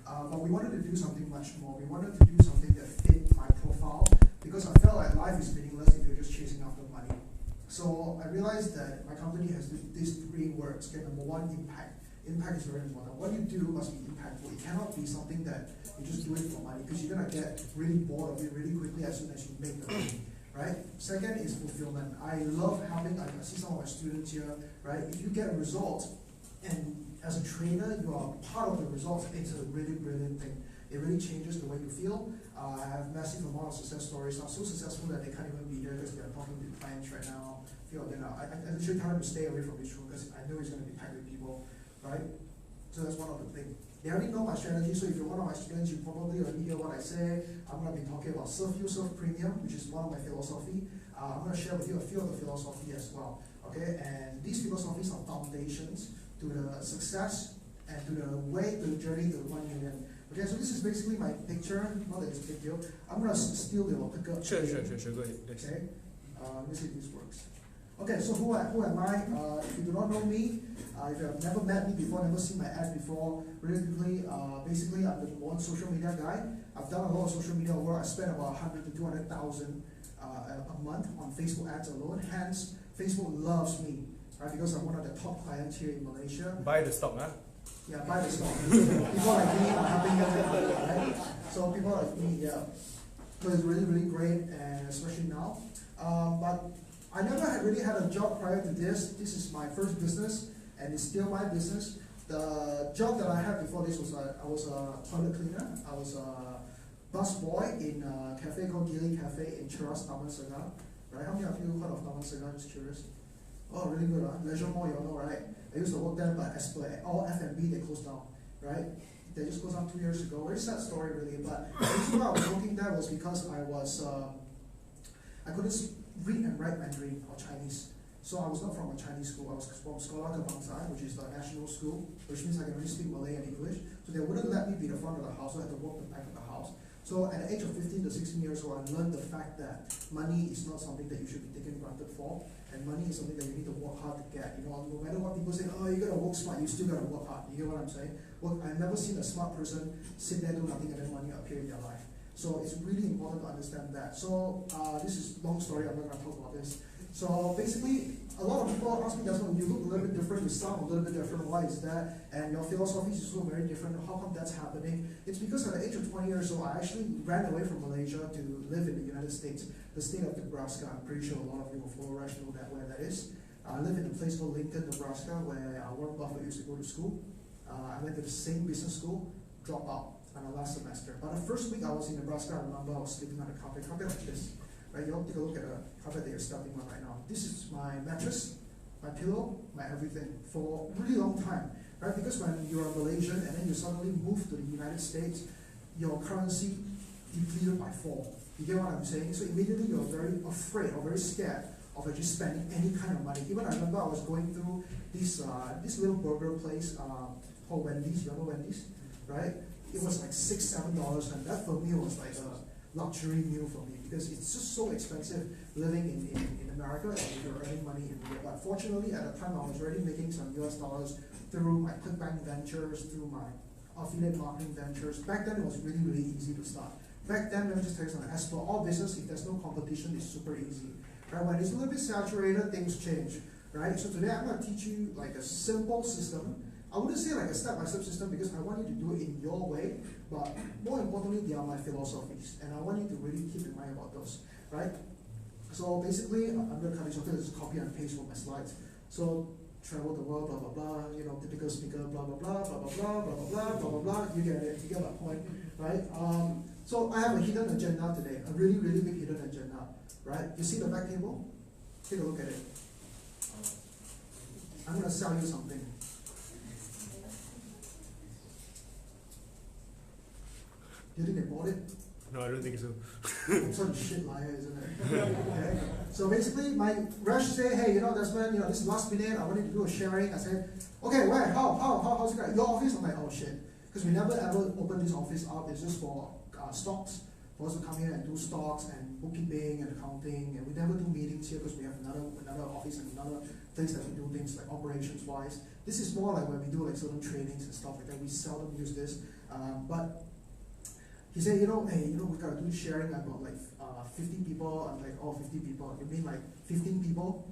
But we wanted to do something much more. We wanted to do something that fit my profile because I felt like life is meaningless if you're just chasing after money. So I realized that my company has these three words. Okay, number one, impact. Impact is very important. What you do must be impactful. It cannot be something that you just do it for money because you're gonna get really bored of it really quickly as soon as you make the money. Right? Second is fulfillment. I love helping. I see some of my students here. Right? If you get a result, and as a trainer, you are part of the results. It's a really brilliant thing. It really changes the way you feel. I have massive amount of success stories. Not so successful that they can't even be here because they're talking to clients right now. I literally tell them to stay away from this room because I know it's going to be packed with people, right? So that's one of the things. They already know my strategy, so if you're one of my students, you probably already hear what I say. I'm going to be talking about Serve You, Serve Premium, which is one of my philosophy. I'm going to share with you a few of the philosophy as well, okay? And these philosophies are foundations to the success and to the way, to the journey to 1 million. Okay, so this is basically my picture, not that it's a big deal. I'm going to steal the picture. Sure, go ahead. Okay, let me see if this works. Okay, so who am I? If you do not know me, if you have never met me before, never seen my ad before, really quickly, basically I'm the one social media guy. I've done a lot of social media work. I spend about 100 to 200,000 a month on Facebook ads alone. Hence, Facebook loves me, right? Because I'm one of the top clients here in Malaysia. Buy the stock, huh? Yeah, buy the stock. People like me are helping them, right? So people like me, yeah. So it's really, really great, and especially now. But I never really had a job prior to this. This is my first business, and it's still my business. The job that I had before this was I was a toilet cleaner. I was a bus boy in a cafe called Gili Cafe in Cheras, Taman Serga. Right? How many of you heard of Taman Serga? Just curious. Oh, really good, huh? Leisure Mall, you all know, right? I used to work there, but as per all F&B, they closed down, right? They just closed down 2 years ago. Very sad story, really. But the reason why I was working there was because I couldn't read and write Mandarin or Chinese. So I was not from a Chinese school. I was from Sekolah Kebangsaan, which is the national school, which means I can only speak Malay and English. So they wouldn't let me be the front of the house, so I had to walk the back of the house. So at the age of 15 to 16 years old, I learned the fact that money is not something that you should be taken granted for, and money is something that you need to work hard to get. You know, no matter what people say, oh, you gotta work smart, you still gotta work hard. You get what I'm saying? Well, I've never seen a smart person sit there do nothing and then money appear in their life. So it's really important to understand that. So this is a long story, I'm not gonna talk about this. So basically, a lot of people ask me, Desmond, you look a little bit different, you sound a little bit different, why is that? And your philosophy is also very different, how come that's happening? It's because at the age of 20 years old, I actually ran away from Malaysia to live in the United States, the state of Nebraska. I'm pretty sure a lot of you will follow Rush know where that is. I live in a place called Lincoln, Nebraska, where Warren Buffett used to go to school. I went to the same business school, dropped out on the last semester. But the first week I was in Nebraska, I remember I was sleeping on a carpet like this. Right, you all take a look at the carpet that you're stepping on right now. This is my mattress, my pillow, my everything for a really long time. Right? Because when you're a Malaysian and then you suddenly move to the United States, your currency depleted by 4. You get what I'm saying? So immediately you're very afraid or very scared of actually spending any kind of money. Even I remember I was going through this little burger place called Wendy's. You know Wendy's? Right? It was like $6-7, and that for me was like a luxury meal for me because it's just so expensive living in America and you're earning money in India. But fortunately, at the time, I was already making some US dollars through my ClickBank ventures, through my affiliate marketing ventures. Back then, it was really, really easy to start. Back then, let me just tell you something. As for all business, if there's no competition, it's super easy. Right? When it's a little bit saturated, things change. Right? So today, I'm going to teach you like a simple system. I wouldn't say like a step-by-step system because I want you to do it in your way, but more importantly, they are my philosophies, and I want you to really keep in mind about those, right? So basically, I'm going to cut this off, just copy and paste from my slides. So travel the world, blah, blah, blah, you know, typical speaker, blah, blah, blah, blah, blah, blah, blah, blah, blah, blah, blah, blah, you get it, you get my point, right? So I have a hidden agenda today, a really, really big hidden agenda, right? You see the back table? Take a look at it. I'm going to sell you something. Do you think they bought it? No, I don't think so. Such a shit liar, isn't it? Okay. So basically, my Rush say, hey, Desmond, this is last minute, I wanted to do a sharing. I said, okay, where? How's it going? Your office? I'm like, oh shit. Because we never ever open this office up, it's just for stocks. for us to come here and do stocks and bookkeeping and accounting, and we never do meetings here because we have another office and another place that we do things like operations wise. This is more like when we do like certain trainings and stuff like that. We seldom use this, but he said, hey, we gotta do sharing. I've got like 50 people. I'm like, 50 people. You mean like 15 people?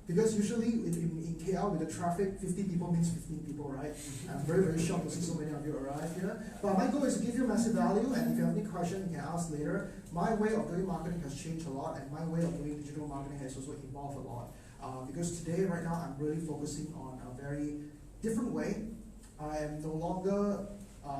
Because usually in KL with the traffic, 50 people means 15 people, right? I'm very, very shocked to see so many of you arrive here. But my goal is to give you massive value, and if you have any question, you can ask later. My way of doing marketing has changed a lot, and my way of doing digital marketing has also evolved a lot. Because today, right now, I'm really focusing on a very different way. I am no longer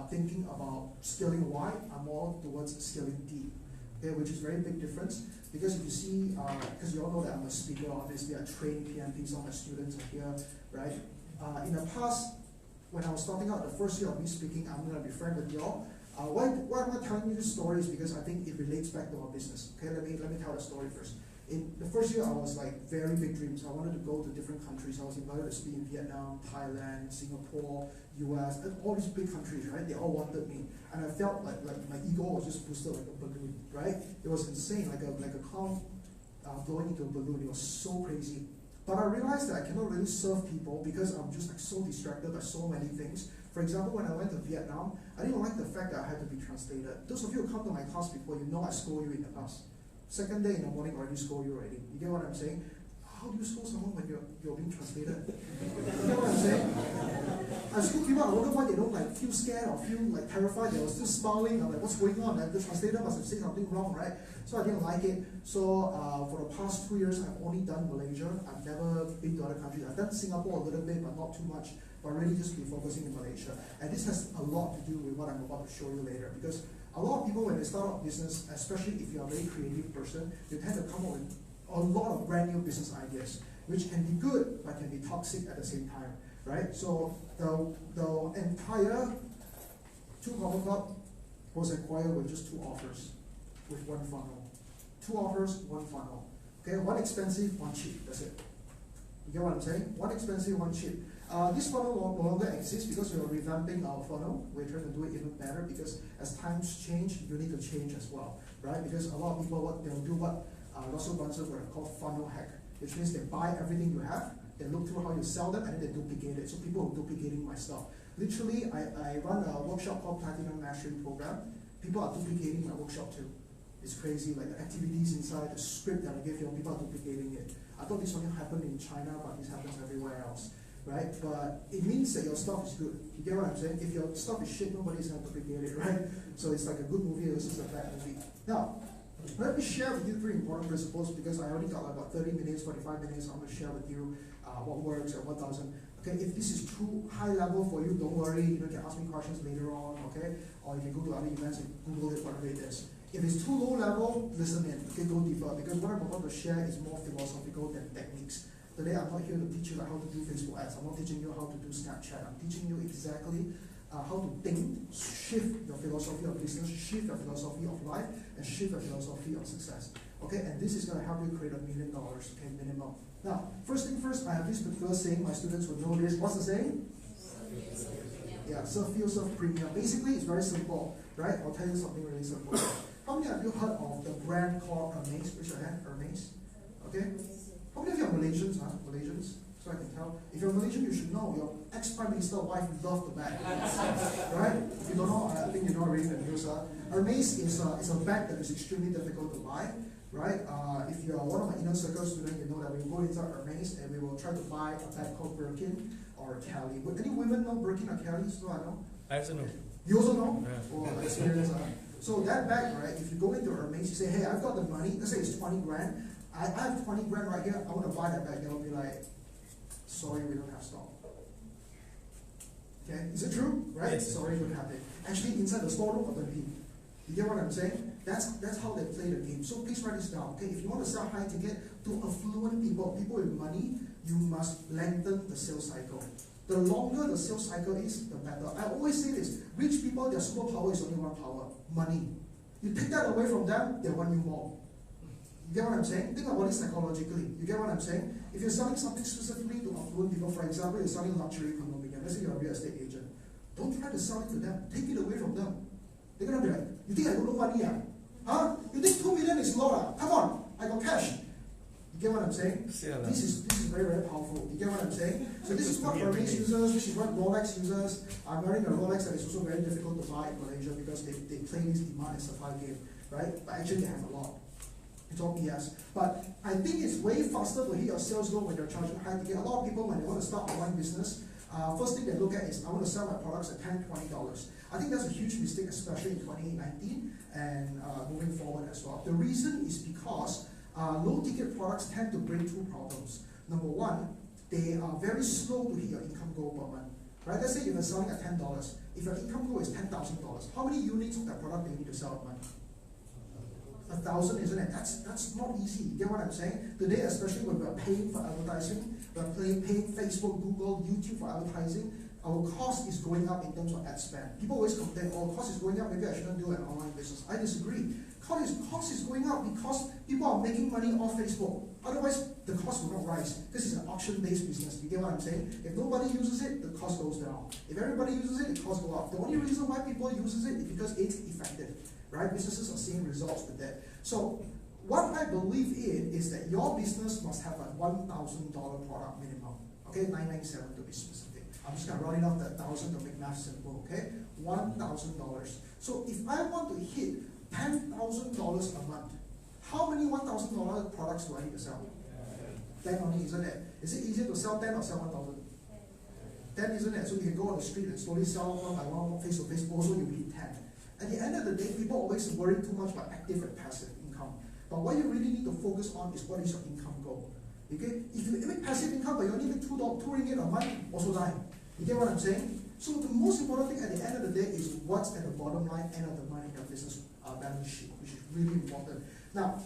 thinking about scaling wide, I'm more towards scaling deep, okay, which is a very big difference. Because if you see, because you all know that I'm a speaker, obviously I train PMPs, all my students are here, right? In the past, when I was starting out the first year of me speaking, I'm going to be frank with you all. Why am I telling you this story is because I think it relates back to our business. Okay, let me tell the story first. In the first year, I was like very big dreams. I wanted to go to different countries. I was invited to speak in Vietnam, Thailand, Singapore, US, and all these big countries, right? They all wanted me, and I felt like my ego was just boosted like a balloon, right? It was insane, like a clown blowing into a balloon. It was so crazy. But I realized that I cannot really serve people because I'm just like so distracted by so many things. For example, when I went to Vietnam, I didn't like the fact that I had to be translated. Those of you who come to my class before, you know I scold you in the class. Second day in the morning, I already scold you already. You get what I'm saying? How do you scold someone when you're being translated? You get what I'm saying? I scold people, I wonder why they don't like feel scared or feel like terrified. They were still smiling. I'm like, what's going on? And the translator must have said something wrong, right? So I didn't like it. So for the past 2 years, I've only done Malaysia. I've never been to other countries. I've done Singapore a little bit, but not too much. But really just be focusing in Malaysia. And this has a lot to do with what I'm about to show you later. Because a lot of people, when they start out business, especially if you're a very creative person, you tend to come up with a lot of brand new business ideas, which can be good, but can be toxic at the same time, right? So the entire 2 Common Club was acquired with just 2 offers, with 1 funnel. 2 offers, 1 funnel. Okay, 1 expensive, 1 cheap, that's it. You get what I'm saying? 1 expensive, 1 cheap. This funnel no longer exists because we are revamping our funnel. We're trying to do it even better because as times change, you need to change as well, right? Because a lot of people, they'll do what Russell Brunson would have called funnel hack, which means they buy everything you have, they look through how you sell them, and then they duplicate it. So people are duplicating my stuff. Literally, I run a workshop called Platinum Mastery Program. People are duplicating my workshop too. It's crazy, like the activities inside, the script that I give you, people are duplicating it. I thought this only happened in China, but this happens everywhere else, right? But it means that your stuff is good. You get what I'm saying? If your stuff is shit, nobody's going to duplicate it, right? So it's like a good movie versus a bad movie. Now, let me share with you 3 important principles because I already got like about 30 minutes, 45 minutes. I'm going to share with you what works and what doesn't. Okay, if this is too high level for you, don't worry. You can ask me questions later on, okay? Or you can go to other events and Google it, whatever it is. If it's too low level, listen in, okay, go deeper, because what I'm about to share is more philosophical than techniques. Today I'm not here to teach you like how to do Facebook ads, I'm not teaching you how to do Snapchat, I'm teaching you exactly how to think, shift your philosophy of business, shift your philosophy of life, and shift your philosophy of success. Okay, and this is going to help you create $1 million, okay, minimum. Now, first thing first, I have this particular saying, my students would know this. What's the saying? Yeah, serve few, serve premium. Basically, it's very simple, right? I'll tell you something really simple. How many of you heard of the brand called Hermes? Raise your hand, Hermes. Okay? How many of you are Malaysians, huh? Malaysians? So I can tell. If you're Malaysian, you should know your ex-prime minister wife loved the bag. Right? If you don't know, I think you're not reading the news. Hermes is a bag that is extremely difficult to buy. Right? If you are one of my inner circle students, you know that we go inside Hermes and we will try to buy a bag called Birkin or Kelly. Would any women know Birkin or Kelly? So I know. I also know. You also know? Yeah. Oh, experience. So that bag, right? If you go into Hermes, you say, hey, I've got the money. Let's say it's 20 grand. I have 20 grand right here. I want to buy that bag. They'll be like, sorry, we don't have stock. Okay, is it true? Right? Yes. Sorry, we don't have it. Actually, inside the storeroom of the P. You get what I'm saying? That's how they play the game. So please write this down. Okay, if you want to sell high ticket to affluent people, people with money, you must lengthen the sales cycle. The longer the sales cycle is, the better. I always say this: rich people, their superpower is only one power: money. You take that away from them, they want you more. You get what I'm saying? Think about it psychologically. You get what I'm saying? If you're selling something specifically to affluent people, for example, you're selling luxury condominium. Let's say you're a real estate agent. Don't try to sell it to them. Take it away from them. They're gonna be like, you think I don't know money? Yeah? Huh? You think 2 million is low? Come on, I got cash. You get what I'm saying? Yeah, This is very, very powerful. You get what I'm saying? So this is what Hermes uses, this is what Rolex uses. I'm wearing a Rolex that is also very difficult to buy in Malaysia because they play this demand and supply game, right? But actually they have a lot. It's all BS. But I think it's way faster to hit your sales goal when you're charging high ticket. A lot of people, when they want to start online business, first thing they look at is, I want to sell my products at $10, $20. I think that's a huge mistake, especially in 2019 and moving forward as well. The reason is because low ticket products tend to bring two problems. Number one, they are very slow to hit your income goal per month. Right? Let's say you're selling at $10. If your income goal is $10,000, how many units of that product do you need to sell a month? 1,000, isn't it? That's not easy. You get what I'm saying? Today, especially when we're paying for advertising, we're paying Facebook, Google, YouTube for advertising, our cost is going up in terms of ad spend. People always complain, oh, cost is going up, maybe I shouldn't do an online business. I disagree. Cost is going up because people are making money off Facebook. Otherwise, the cost will not rise. This is an auction-based business. You get what I'm saying? If nobody uses it, the cost goes down. If everybody uses it, the cost goes up. The only reason why people uses it is because it's effective. Right? Businesses are seeing results with that. So what I believe in is that your business must have a $1,000 product minimum. Okay, 997 to be specific. I'm just gonna run it off that 1,000 to make math simple. Okay, $1,000. So if I want to hit $10,000 a month, how many $1,000 products do I need to sell? 10 only, isn't it? Is it easier to sell 10 or sell 1,000? 10, isn't it? So you can go on the street and slowly sell one by one, face to face. Also, you hit 10. At the end of the day, people always worry too much about active and passive income. But what you really need to focus on is what is your income goal. Okay? If you make passive income but you only make $2 ringgit a month, also die. You get what I'm saying? So the most important thing at the end of the day is what's at the bottom line, end of the month in your business balance sheet, which is really important. Now,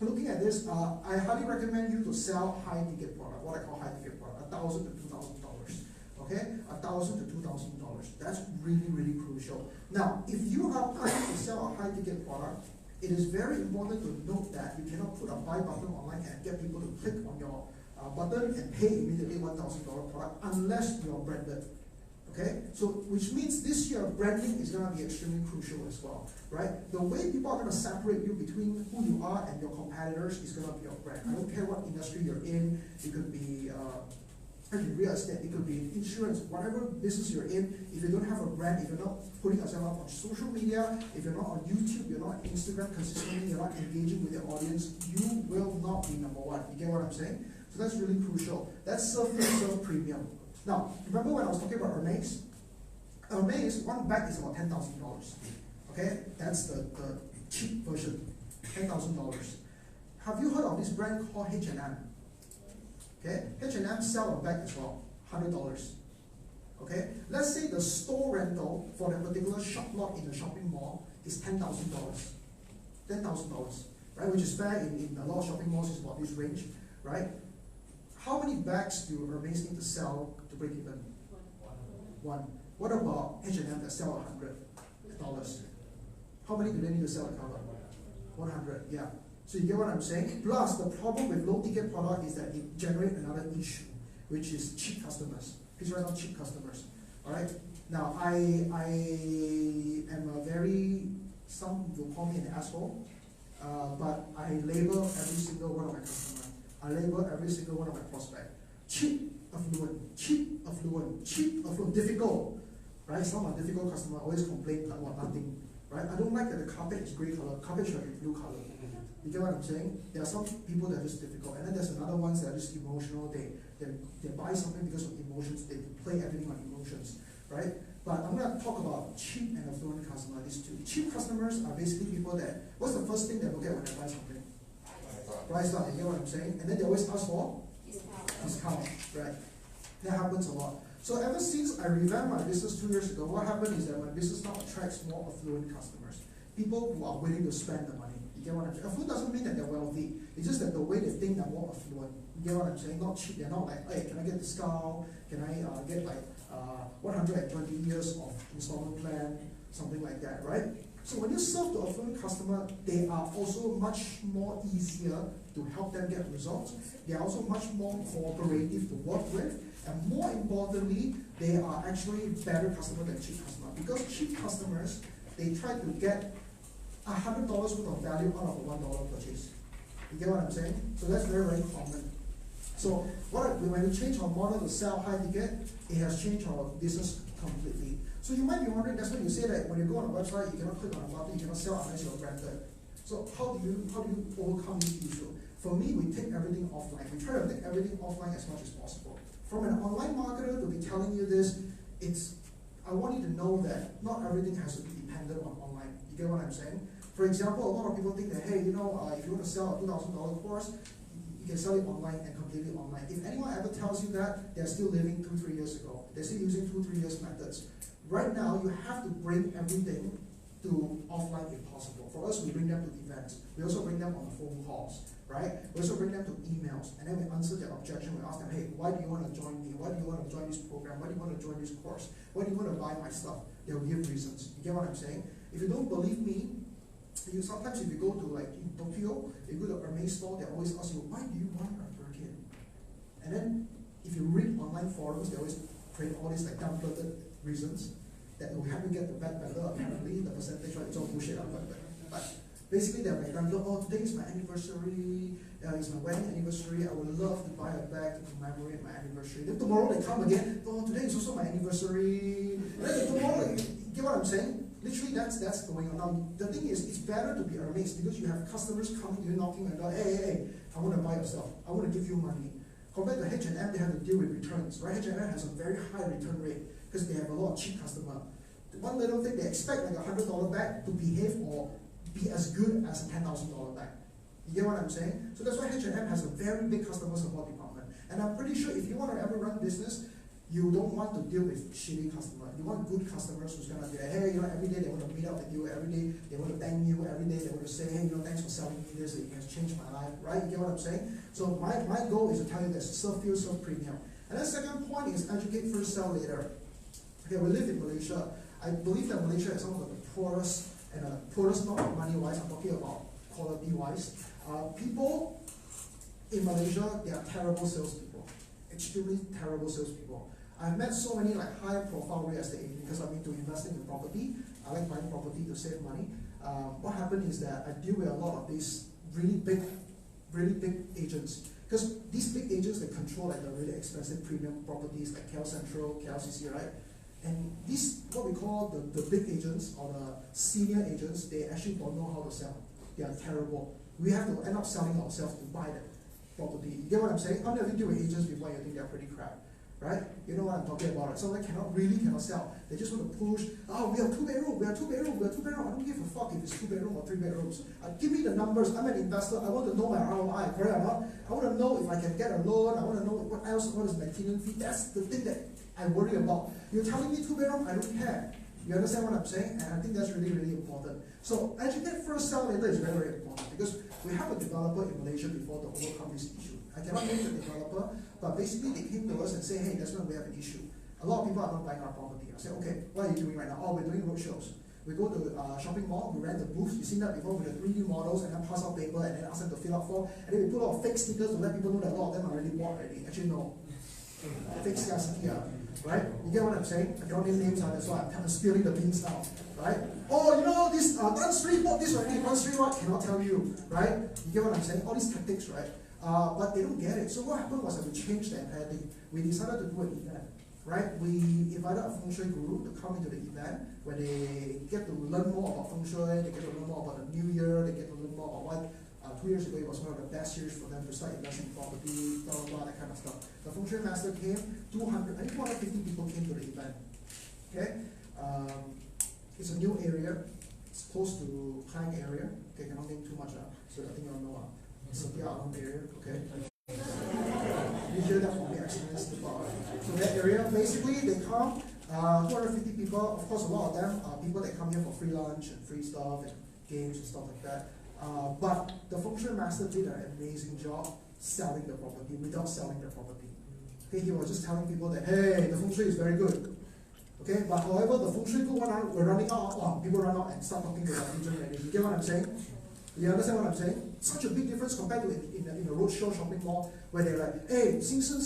looking at this, I highly recommend you to sell high ticket product, what I call high ticket product, $1,000 to $2,000. Okay, $1,000 to $2,000. That's really, really crucial. Now, if you are planning to sell a high ticket product, it is very important to note that you cannot put a buy button online and get people to click on your button and pay immediately $1,000 product unless you're branded. Okay, so which means this year branding is going to be extremely crucial as well, right? The way people are going to separate you between who you are and your competitors is going to be your brand. I don't care what industry you're in. It could be real estate, it could be insurance, whatever business you're in. If you don't have a brand, if you're not putting yourself up on social media, if you're not on YouTube, you're not on Instagram consistently, you're not engaging with your audience, you will not be number one. You get what I'm saying? So that's really crucial. That's serve premium. Now, remember when I was talking about Hermes? Hermes, one bag is about $10,000. Okay? That's the cheap version. $10,000. Have you heard of this brand called H&M? Okay, H&M sell a bag as well, $100. Okay, let's say the store rental for that particular shop lot in the shopping mall is $10,000. $10,000, right? Which is fair in a lot of shopping malls is about this range, right? How many bags do Hermes need to sell to break even? One. What about H&M that sell $100? How many do they need to sell to cover? 100. Yeah. So you get what I'm saying? Plus, the problem with low ticket product is that it generates another issue, which is cheap customers. Please write down cheap customers. Alright? Now, I am a very, some will call me an asshole, but I label every single one of my customers. I label every single one of my prospects. Cheap, affluent, cheap, affluent, cheap, affluent, difficult. Right? Some are difficult customers always complain about nothing. Right? I don't like that the carpet is grey color. Carpet should be blue color. You get what I'm saying? There are some people that are just difficult, and then there's another ones that are just emotional. They buy something because of emotions. They play everything on emotions, right? But I'm going to talk about cheap and affluent customers. These two cheap customers are basically people that, what's the first thing they look at when they buy something? Price tag. You get what I'm saying? And then they always ask for discount, right? That happens a lot. So ever since I revamped my business 2 years ago, what happened is that my business now attracts more affluent customers, people who are willing to spend the money. You get what I'm saying? Affluent doesn't mean that they're wealthy. It's just that the way they think they're more affluent. You get what I'm saying? Not cheap. They're not like, hey, can I get discount? Can I get like 120 years of installment plan? Something like that, right? So when you serve the affluent customer, they are also much more easier to help them get results. They are also much more cooperative to work with. And more importantly, they are actually better customer than cheap customer. Because cheap customers, they try to get $100 worth of value out of a $1 purchase. You get what I'm saying? So that's very, very common. So when we change our model to sell high ticket, it has changed our business completely. So you might be wondering, that's when you say that when you go on a website, you cannot click on a button, you cannot sell unless you're branded. So how do you overcome this issue? For me, we take everything offline. We try to take everything offline as much as possible. From an online marketer to be telling you this, I want you to know that not everything has to be dependent on online. You get what I'm saying? For example, a lot of people think that, hey, if you want to sell a $2,000 course, you can sell it online and completely online. If anyone ever tells you that, they're still living 2-3 years ago. They're still using 2-3 years methods. Right now, you have to bring everything to offline if possible. For us, we bring them to events. We also bring them on the phone calls, right? We also bring them to emails, and then we answer their objection. We ask them, hey, why do you want to join me? Why do you want to join this program? Why do you want to join this course? Why do you want to buy my stuff? They'll give reasons. You get what I'm saying? If you don't believe me, sometimes if you go to like in Tokyo, you go to Hermes store, they always ask you, why do you want a Birkin? And then if you read online forums, they always create all these like downloaded reasons that will help you get the bag better. Apparently, the percentage, right, it's all bullshit. But basically, they're like, oh, today is my anniversary, it's my wedding anniversary, I would love to buy a bag to commemorate my anniversary. Then tomorrow they come again, oh, today is also my anniversary. Then tomorrow, you get what I'm saying? Literally, that's going on. Now, the thing is, it's better to be Hermes because you have customers coming to you, knocking and going, hey, I want to buy your stuff. I want to give you money. Compared to H&M, they have to deal with returns, right? H&M has a very high return rate because they have a lot of cheap customers. One little thing, they expect like a $100 bag to behave or be as good as a $10,000 bag. You get what I'm saying? So that's why H&M has a very big customer support department. And I'm pretty sure if you want to ever run business, you don't want to deal with shitty customers. You want good customers who's going to be like, hey, every day they want to meet up with you, every day they want to thank you, every day they want to say, hey, thanks for selling me this, it has changed my life, right? You get what I'm saying? So my goal is to tell you this, serve few, serve premium. And then second point is educate first, sell later. Okay, we live in Malaysia. I believe that Malaysia is some of the poorest, and poorest not money-wise, I'm talking about quality-wise. People in Malaysia, they are terrible salespeople, extremely terrible salespeople. I've met so many like high-profile real estate agents because I'm into investing in property. I like buying property to save money. What happened is that I deal with a lot of these really big agents. Because these big agents, they control like the really expensive premium properties like KL Central, KLCC, right? And these, what we call the big agents or the senior agents, they actually don't know how to sell. They are terrible. We have to end up selling ourselves to buy that property. You get what I'm saying? How many of you deal with agents before you think they're pretty crap? Right? You know what I'm talking about. Right? Someone cannot sell. They just want to push, oh, we have 2 bedrooms, we have 2 bedrooms, we have 2 bedrooms. I don't give a fuck if it's 2 bedrooms or 3 bedrooms. Give me the numbers. I'm an investor. I want to know my ROI, correct or not? I want to know if I can get a loan. I want to know what else, what is maintenance fee. That's the thing that I worry about. You're telling me 2 bedrooms, I don't care. You understand what I'm saying? And I think that's really, really important. So educate first, sell later is very, very important because we have a developer in Malaysia before to overcome this issue. I cannot name the developer, but basically they came to us and say, hey, Desmond, we have an issue. A lot of people are not buying our property. I say, okay, what are you doing right now? Oh, we're doing roadshows. We go to a shopping mall, we rent the booth, you've seen that before with the 3D models, and then pass out paper and then ask them to fill out form, and then we put a lot of fake stickers to let people know that a lot of them are already bought already. Actually, no. Fake scarcity, right? You get what I'm saying? I cannot name names, that's why I'm kind of spilling the beans now, right? Oh, this, Dan Sri bought this already, Dan Sri what? Cannot tell you, right? You get what I'm saying? All these tactics, right? But they don't get it. So what happened was that we changed the entire thing. We decided to do an event, right? We invited a feng shui guru to come into the event where they get to learn more about feng shui, they get to learn more about the new year, they get to learn more about what 2 years ago it was one of the best years for them to start investing in property, blah, blah, blah, that kind of stuff. The feng shui master came, 250 people came to the event. Okay? It's a new area. It's close to Klang area. Okay, cannot name too much, so I think you all know. Satya Alam area, okay? You hear that from the experience before. So that area, basically, they come, 250 people, of course a lot of them are people that come here for free lunch and free stuff and games and stuff like that. But the feng shui master did an amazing job selling the property without selling the property. Okay, he was just telling people that, hey, the feng shui is very good. Okay, but however, the feng shui good one, we're running out, people run out and start talking to their agent already. You get what I'm saying? You understand what I'm saying? Such a big difference compared to in a roadshow shopping mall where they're like, hey, Xingsen,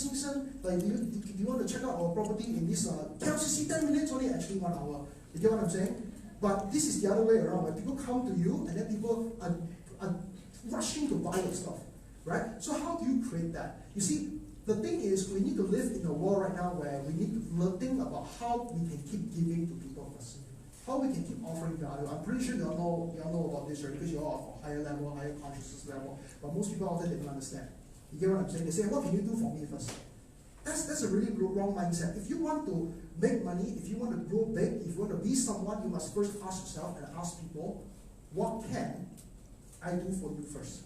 like, do you want to check out our property in this KLCC 10 minutes only, actually 1 hour. You get what I'm saying? But this is the other way around, where people come to you and then people are rushing to buy your stuff, right? So how do you create that? You see, the thing is, we need to live in a world right now where we need to think about how we can keep giving to people first. How we can keep offering value. I'm pretty sure you all know about this, right? Because you're all higher level, higher consciousness level. But most people out there, they don't understand. You get what I'm saying? They say, what can you do for me first? That's a really wrong mindset. If you want to make money, if you want to grow big, if you want to be someone, you must first ask yourself and ask people, what can I do for you first?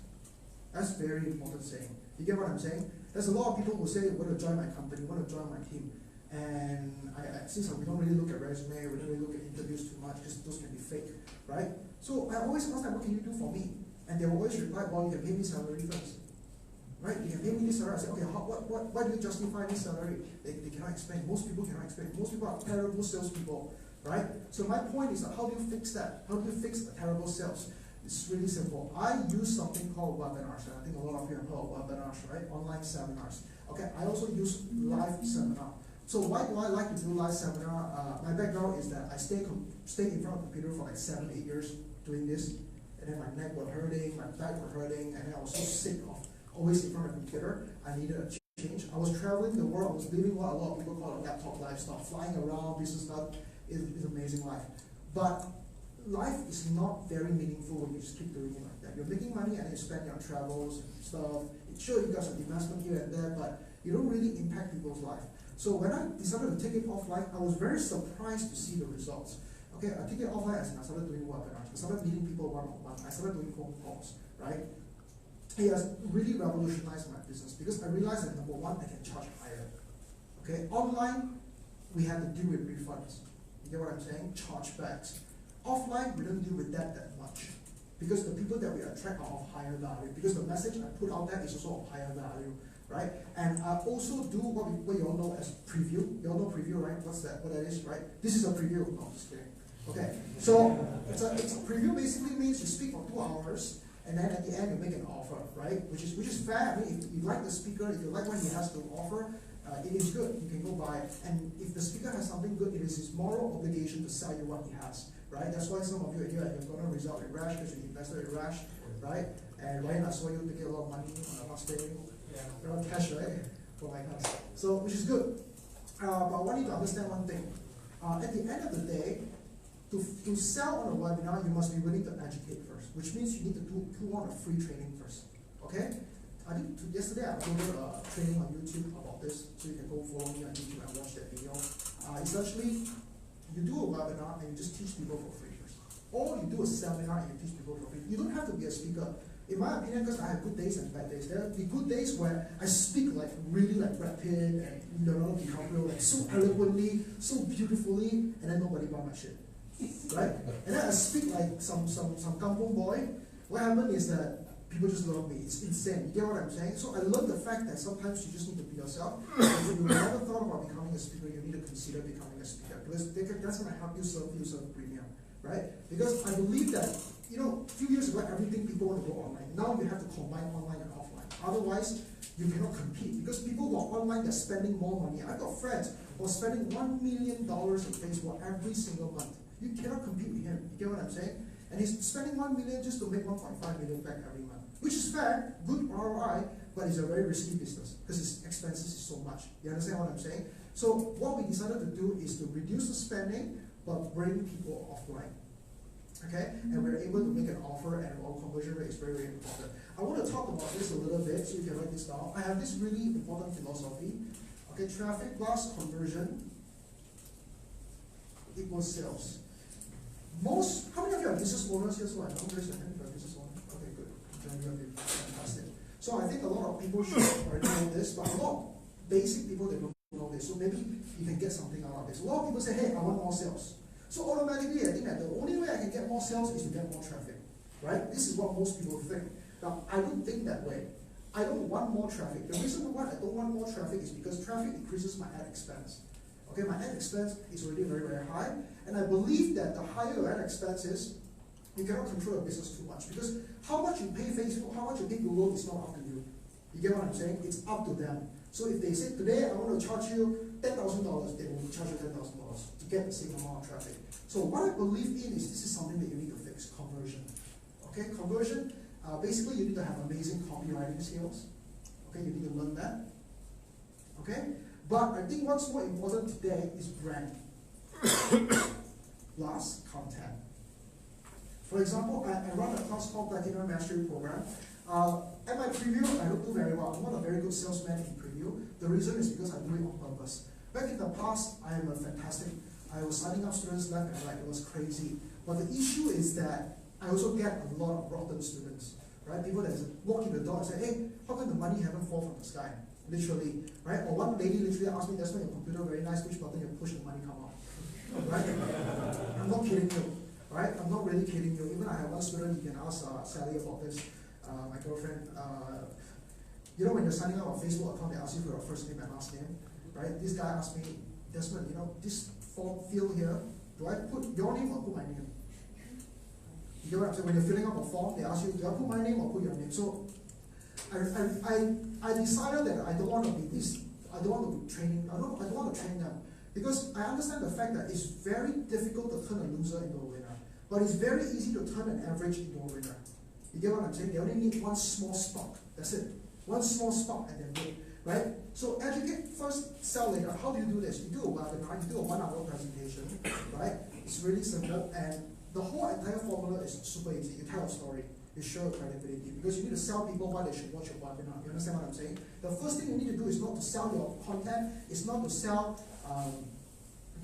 That's very important saying. You get what I'm saying? There's a lot of people who say, want to join my company, want to join my team. And since we don't really look at resume, we don't really look at interviews too much, because those can be fake, right? So I always ask them, what can you do for me? And they will always reply, well, you can pay me salary first. Right? You can pay me this salary. I say, okay, why do you justify this salary? They cannot explain. Most people cannot explain. Most people are terrible salespeople, right? So my point is that how do you fix that? How do you fix the terrible sales? It's really simple. I use something called webinars, and I think a lot of you have heard of webinars, right? Online seminars. Okay, I also use live seminar. So why do I like to do live seminar? My background is that I stayed in front of a computer for like 7-8 years doing this, and then my neck was hurting, my back was hurting, and then I was so sick of always in front of a computer. I needed a change. I was traveling the world. I was living what a lot of people call a laptop lifestyle, flying around, business stuff. It's amazing life. But life is not very meaningful when you just keep doing it like that. You're making money and you spend on travels and stuff. It's sure you got some investment here and there, but you don't really impact people's life. So when I decided to take it offline, I was very surprised to see the results. Okay, I took it offline and I started doing webinars. I started meeting people one-on-one. I started doing phone calls, right? It has really revolutionized my business because I realized that number one, I can charge higher. Okay, online, we had to deal with refunds. You get what I'm saying? Chargebacks. Offline, we don't deal with that much because the people that we attract are of higher value. Because the message I put out there is also of higher value, right? And I also do what you all know as preview. You all know preview, right? What that is, right? This is a preview. No, just kidding. Okay, so it's a preview. Basically means you speak for 2 hours. And then at the end, you make an offer, right? Which is fair. I mean, if you like the speaker, if you like what he has to offer, it is good. You can go buy it. And if the speaker has something good, it is his moral obligation to sell you what he has, right? That's why some of you are here and you're going to result in Rash because you invested in Rash, right? And Ryan, I saw you taking a lot of money on the last day. You're on cash, right? For my house. So, which is good. But I want you to understand one thing. At the end of the day, to sell on a webinar, you must be willing to educate first, which means you need to do on a free training first. Okay? I think yesterday I uploaded a training on YouTube about this, so you can go follow me on YouTube and watch that video. Essentially, you do a webinar and you just teach people for free first. Or you do a seminar and you teach people for free. You don't have to be a speaker. In my opinion, because I have good days and bad days. There will be good days where I speak like really like Brad Pitt and Leonardo DiCaprio, like so eloquently, so beautifully, and then nobody buy my shit. Right? And then I speak like some kampong boy. What happened is that people just love me. It's insane. You get what I'm saying? So I learned the fact that sometimes you just need to be yourself. If you never thought about becoming a speaker, you need to consider becoming a speaker. Because that's going to help you serve premium. Right? Because I believe that, a few years ago, everything people want to go online. Now you have to combine online and offline. Otherwise, you cannot compete. Because people who are online, they're spending more money. I've got friends who are spending $1 million in Facebook every single month. You cannot compete with him. You get what I'm saying? And he's spending $1 million just to make $1.5 million back every month, which is fair, good ROI, but it's a very risky business because its expenses is so much. You understand what I'm saying? So what we decided to do is to reduce the spending, but bring people offline. Okay, and we're able to make an offer, and our conversion rate is very, very important. I want to talk about this a little bit, so you can write this down. I have this really important philosophy. Okay, traffic plus conversion equals sales. How many of you are business owners here? So I don't raise your hand if you're a business owner. Okay, good. Fantastic. So I think a lot of people should already know this, but a lot of basic people, they don't know this. So maybe you can get something out of this. A lot of people say, hey, I want more sales. So automatically, I think that the only way I can get more sales is to get more traffic. Right? This is what most people think. Now, I don't think that way. I don't want more traffic. The reason why I don't want more traffic is because traffic increases my ad expense. Okay, my ad expense is already very, very high, and I believe that the higher your ad expense is, you cannot control your business too much because how much you pay Facebook, how much you pay Google is not up to you. You get what I'm saying? It's up to them. So if they say today I want to charge you $10,000, they will charge you $10,000. to get the same amount of traffic. So what I believe in is this is something that you need to fix, conversion. Okay, conversion, basically you need to have amazing copywriting skills. Okay, you need to learn that. Okay, but I think what's more important today is brand. Last, content. For example, I run a class called Platinum Mastery Program. At my preview, I don't do very well. I'm not a very good salesman in preview. The reason is because I do it on purpose. Back in the past, I am a fantastic. I was signing up students left and right. It was crazy. But the issue is that I also get a lot of rotten students, right? People that walk in the door and say, "Hey, how come the money haven't fallen from the sky?" Literally, right? Or one lady literally asked me, "Desmond, your computer very nice. Which button you push the money come out?" Right? I'm not kidding you. Right? I'm not really kidding you. Even I have one student, you can ask Sally about this, my girlfriend. You know, when you're signing up on Facebook account, they ask you for your first name and last name, right? This guy asked me, "Desmond, you know, this form field here, do I put your name or put my name?" You get what I'm saying? When you're filling up a form, they ask you, "Do I put my name or put your name?" So I decided that I don't want to be this. I don't want to be training. I don't want to train them because I understand the fact that it's very difficult to turn a loser into a winner. But it's very easy to turn an average into a winner. You get what I'm saying? They only need one small spark. That's it. One small spark and then win. Right? So educate first, sell later. How do you do this? You do a webinar, you do a 1 hour presentation, right? It's really simple, and the whole entire formula is super easy. You tell a story, you show credibility, because you need to sell people why they should watch your webinar. You understand what I'm saying? The first thing you need to do is not to sell your content, it's not to sell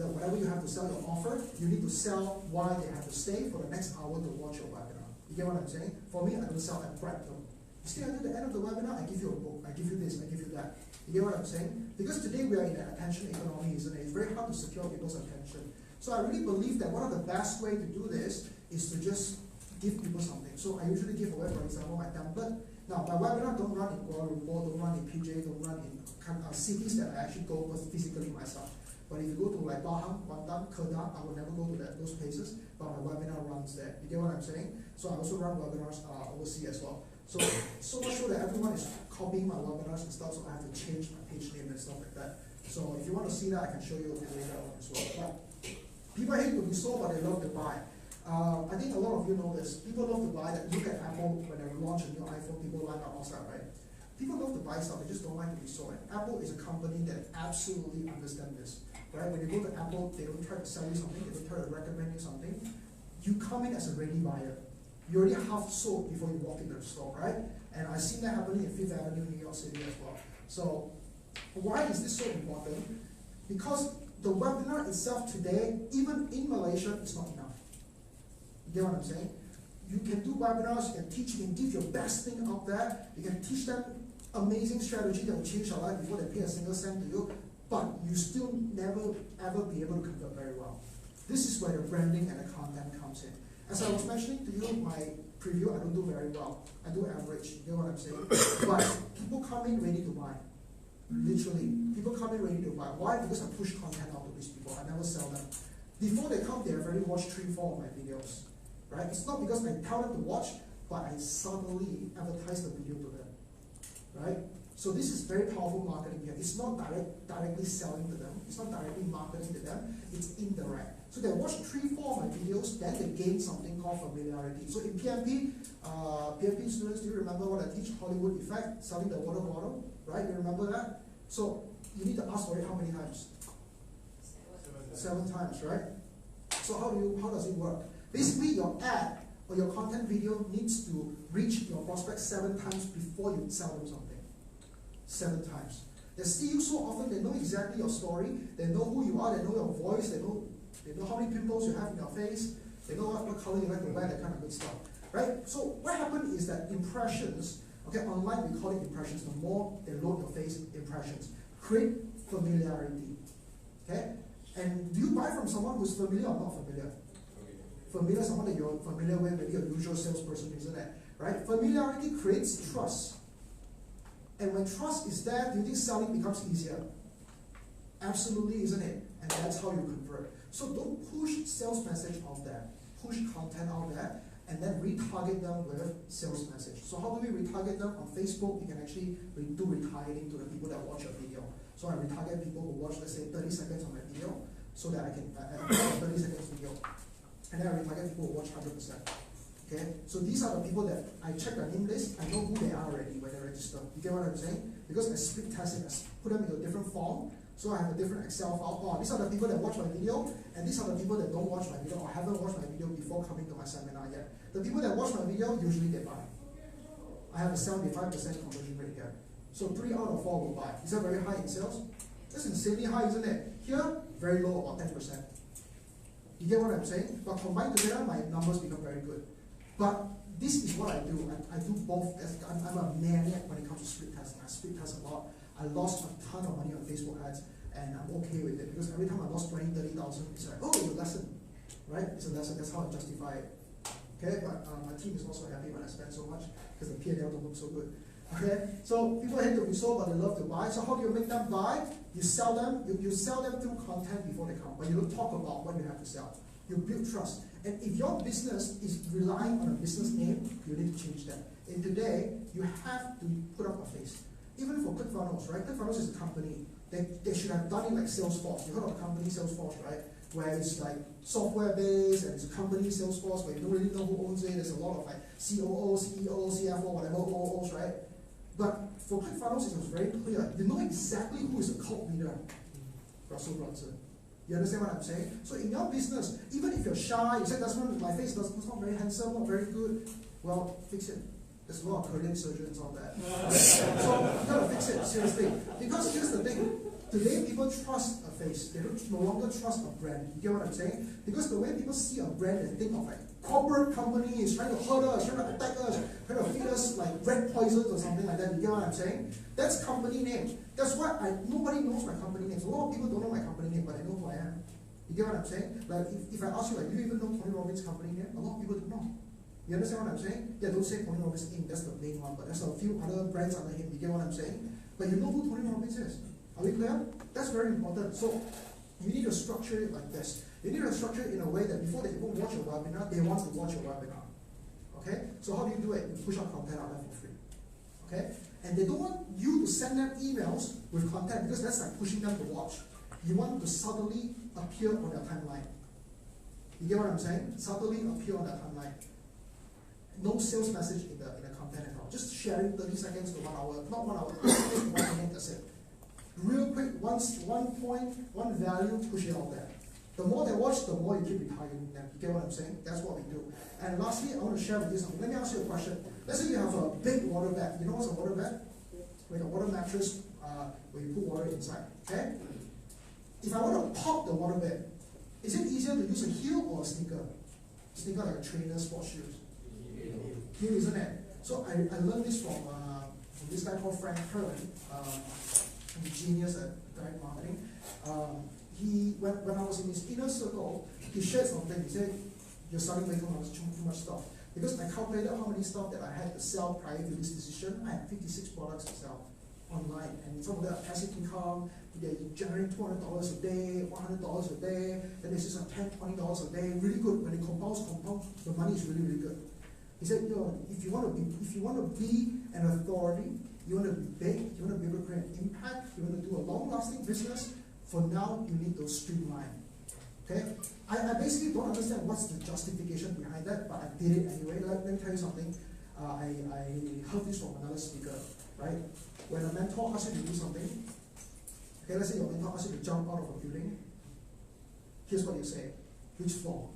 whatever you have to sell your offer. You need to sell why they have to stay for the next hour to watch your webinar. You get what I'm saying? For me, I don't sell and prep them. You stay until the end of the webinar, I give you a book, I give you this, I give you that. You get what I'm saying? Because today we are in an attention economy, isn't it? It's very hard to secure people's attention. So I really believe that one of the best way to do this is to just give people something. So I usually give away, for example, my template. Now, my webinar don't run in Kuala Lumpur, don't run in PJ, don't run in cities that I actually go physically myself. But if you go to like Pahang, Kuantan, Kedah, I will never go to those places, but my webinar runs there. You get what I'm saying? So I also run webinars overseas as well. So much so that everyone is copying my webinars and stuff, so I have to change my page name and stuff like that. So if you want to see that, I can show you later on as well. But people hate to be sold, but they love to buy. I think a lot of you know this. People love to buy that. Look at Apple when they launch a new iPhone, people line up outside, right? People love to buy stuff, they just don't like to be sold. And Apple is a company that absolutely understands this. Right? When you go to Apple, they don't try to sell you something, they don't try to recommend you something. You come in as a ready buyer. You're already half sold before you walk into the store, right? And I've seen that happening in Fifth Avenue, New York City as well. So why is this so important? Because the webinar itself today, even in Malaysia, is not enough. You get what I'm saying? You can do webinars, you can teach, you can give your best thing out there, you can teach them amazing strategy that will change their life before they pay a single cent to you, but you still never ever be able to convert very well. This is where the branding and the content comes in. As I was mentioning to you, my preview, I don't do very well. I do average, you know what I'm saying? But people come in ready to buy. Literally, people come in ready to buy. Why? Because I push content out to these people. I never sell them. Before they come, they have already watched 3-4 of my videos. Right? It's not because I tell them to watch, but I subtly advertise the video to them. Right? So this is very powerful marketing here. It's not directly selling to them. It's not directly marketing to them. It's indirect. So they watch 3-4 of my videos, then they gain something called familiarity. So in PMP, PMP students, do you remember what I teach? Hollywood effect, selling the water bottle, right? You remember that? So you need to ask for it how many times? 7 times, right? So how does it work? Basically, your ad or your content video needs to reach your prospects 7 times before you sell them something. 7 times. They see you so often, they know exactly your story, they know who you are, they know your voice, they know how many pimples you have in your face, they know what color you like to wear, that kind of good stuff. Right? So what happened is that impressions, okay, online we call it impressions, the more they load your face, impressions, create familiarity. Okay? And do you buy from someone who's familiar or not familiar? Familiar, someone that you're familiar with, maybe a usual salesperson, isn't it? Right? Familiarity creates trust. And when trust is there, do you think selling becomes easier? Absolutely, isn't it? And that's how you convert. So don't push sales message out there. Push content out there, and then retarget them with sales message. So how do we retarget them? On Facebook, you can actually do retargeting to the people that watch your video. So I retarget people who watch, let's say, 30 seconds of my video. so that I can, 30 seconds video. And then I retarget people who watch 100%. Okay, so these are the people that I check their name list, I know who they are already when they register. You get what I'm saying? Because I split test it, I put them into a different form, so I have a different Excel file. Oh, these are the people that watch my video, and these are the people that don't watch my video or haven't watched my video before coming to my seminar yet. The people that watch my video, usually they buy. I have a 75% conversion rate here. So 3 out of 4 will buy. Is that very high in sales? That's insanely high, isn't it? Here, very low, about 10%. You get what I'm saying? But combined together, my numbers become very good. But this is what I do. I do both. I'm a maniac when it comes to split testing. I split test a lot. I lost a ton of money on Facebook ads, and I'm okay with it because every time I lost 20, 30,000, it's like, oh, it's a lesson, right? It's a lesson. That's how I justify it. Okay, but my team is also happy when I spend so much because the P&L don't look so good. Okay, so people hate to be sold, but they love to buy. So how do you make them buy? You sell them. You sell them through content before they come, but you don't talk about what you have to sell. You build trust. And if your business is relying on a business name, you need to change that. And today, you have to put up a face. Even for ClickFunnels, right? ClickFunnels is a company. They should have done it like Salesforce. You heard of a company, Salesforce, right? Where it's like software-based and it's a company, Salesforce, but you don't really know who owns it. There's a lot of like COO, CEO, CFO, whatever, OOs, right? But for ClickFunnels, it was very clear. You know exactly who is a cult leader. Russell Brunson. You understand what I'm saying? So in your business, even if you're shy, you say, Desmond, my face is not very handsome, not very good. Well, fix it. There's a lot of Korean surgeons on that. So you gotta fix it, seriously. Because here's the thing. Today people trust a face. They don't no longer trust a brand. You get what I'm saying? Because the way people see a brand, they think of like corporate company is trying to hurt us, trying to attack us, trying to feed us like red poisons or something like that. You get what I'm saying? That's company name. That's why nobody knows my company name. So a lot of people don't know my company name, but they know who I am. You get what I'm saying? Like if I ask you, like, do you even know Tony Robbins' company name? A lot of people don't know. You understand what I'm saying? Yeah, don't say Tony Robbins Inc. That's the main one, but there's a few other brands under him. You get what I'm saying? But you know who Tony Robbins is. Are we clear? That's very important. So you need to structure it like this. You need to structure it in a way that before they even watch your webinar, they want to watch your webinar. Okay? So how do you do it? You push out content out there for free. Okay? And they don't want you to send them emails with content because that's like pushing them to watch. You want to subtly appear on their timeline. You get what I'm saying? Subtly appear on their timeline. No sales message in the content at all. Just sharing 30 seconds to 1 hour, not 1 hour, just 1 minute, that's it. Real quick, one point, one value, push it out there. The more they watch, the more you keep retargeting them. You get what I'm saying? That's what we do. And lastly, I want to share with you something. Let me ask you a question. Let's say you have a big water bag. You know what's a water bag? Like a water mattress where you put water inside. Okay? If I want to pop the water bag, is it easier to use a heel or a sneaker? Sneaker like a trainer, sports shoes. Heel, isn't it? So I learned this from this guy called Frank Kern. A genius at direct marketing. When I was in his inner circle, he shared something. He said, "You're selling way too much stuff." Because I calculated how many stuff that I had to sell prior to this decision. I had 56 products to sell online, and some of them are passive income. They generate $200 a day, $100 a day. Then there's just like $10, $20 a day. Really good. When it compounds, the money is really, really good. He said, if you want to be an authority, you want to be big, you want to be able to create an impact, you want to do a long-lasting business, for now, you need to streamline. Okay? I basically don't understand what's the justification behind that, but I did it anyway. Let me tell you something. I heard this from another speaker, right? When a mentor asks you to do something, okay, let's say your mentor asks you to jump out of a building, here's what you say. Which floor?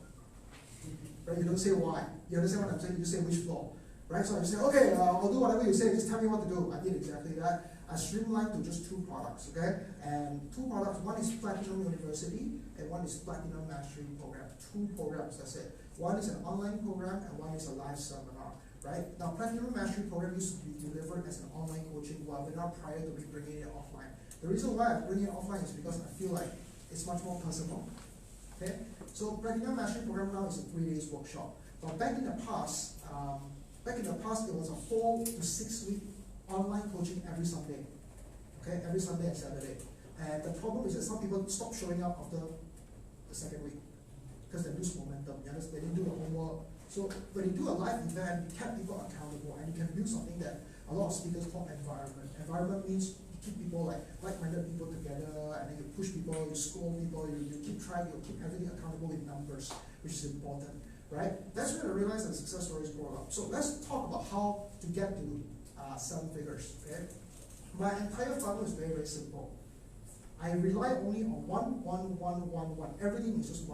Right? You don't say why. You understand what I'm saying? You say which floor. Right? So I say, okay, I'll do whatever you say, just tell me what to do. I did exactly that. I streamlined to just 2 products, okay? And 2 products, one is Platinum University, and one is Platinum Mastery Program. 2 programs, that's it. One is an online program, and one is a live seminar, right? Now, Platinum Mastery Program used to be delivered as an online coaching webinar prior to me bringing it offline. The reason why I bring it offline is because I feel like it's much more personal, okay? So Platinum Mastery Program now is a 3 days workshop. But back in the past, it was a 4 to 6 week online coaching every Sunday. Okay, every Sunday and Saturday. And the problem is that some people stop showing up after the 2nd week because they lose momentum. They didn't do the homework. So when you do a live event, you kept people accountable, and you can build something that a lot of speakers call environment. Environment means you keep people like-minded people together, and then you push people, you score people, you keep trying, you keep everything accountable with numbers, which is important, right? That's when I realized that the success stories grow up. So let's talk about how to get to 7 figures, okay? My entire funnel is very, very simple. I rely only on one. Everything is just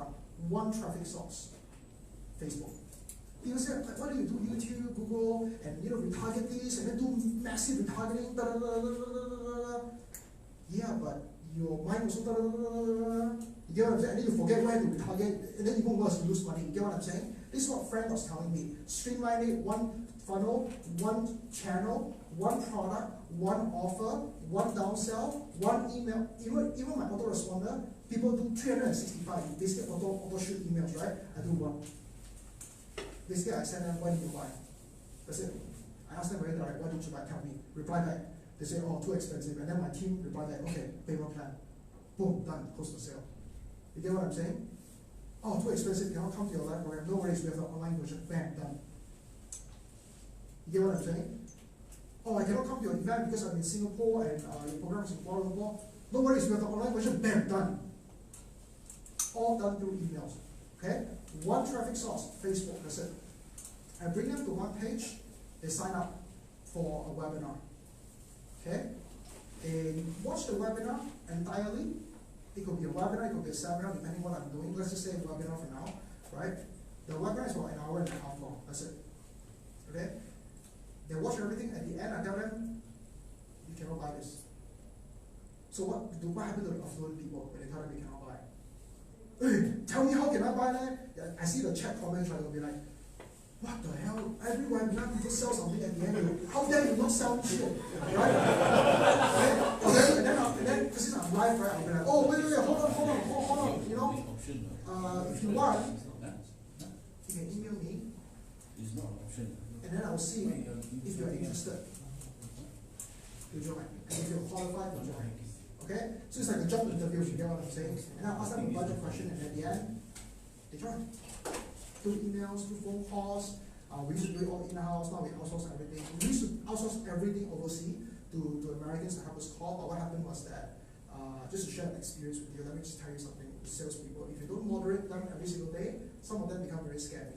one traffic source. Facebook. People say, why do you do YouTube, Google, and retarget this, and then do massive retargeting, da da da da da da da. Yeah, but your mind also da da da da da. You get what I'm saying? And then you forget where to retarget, and then even worse, you lose money. You get what I'm saying? This is what Frank was telling me. Streamline it, one funnel, one channel, one product, one offer, one downsell, one email. Even my autoresponder, people do 365. Basically, auto shoot emails, right? I do one. Basically, I send them, when do you buy? That's it. I ask them very direct, why don't you buy? Tell me. Reply back. They say, oh, too expensive. And then my team reply back, okay, payment plan. Boom, done, close the sale. You get what I'm saying? Oh, too expensive, cannot come to your live program. No worries, we have the online version. Bam, done. You get what I'm saying? Oh, I cannot come to your event because I'm in Singapore and your program is in Kuala Lumpur. No worries, we have the online version. Bam, done. All done through emails. Okay? One traffic source, Facebook, that's it. I bring them to one page, they sign up for a webinar. Okay? They watch the webinar entirely. It could be a webinar, it could be a seminar, depending on what I'm doing. Let's just say a webinar for now, right? The webinar is about 1.5 hours long, that's it. Okay? They watch everything, at the end I tell them, you cannot buy this. So what happened to the affluent people when they tell them they cannot buy? Tell me how can I buy that? I see the chat comments, right? They'll be like, what the hell? Every webinar people sell something at the end. How dare you not sell shit? Right? and then, because I'm live, right? I'll be like, oh, wait, hold on. You know, if you want, you can email me. It's not an option. And then I'll see if you're interested. You join. And if you're qualified, you join. Okay? So it's like a job interview, you get what I'm saying? And I'll ask them a bunch of questions, and at the end, they join. Through emails, through phone calls. We used to do it all in-house, now we outsource everything. We used to outsource everything overseas to Americans to help us call, but what happened was that, just to share an experience with you, let me just tell you something, salespeople, if you don't moderate them every single day, some of them become very scary,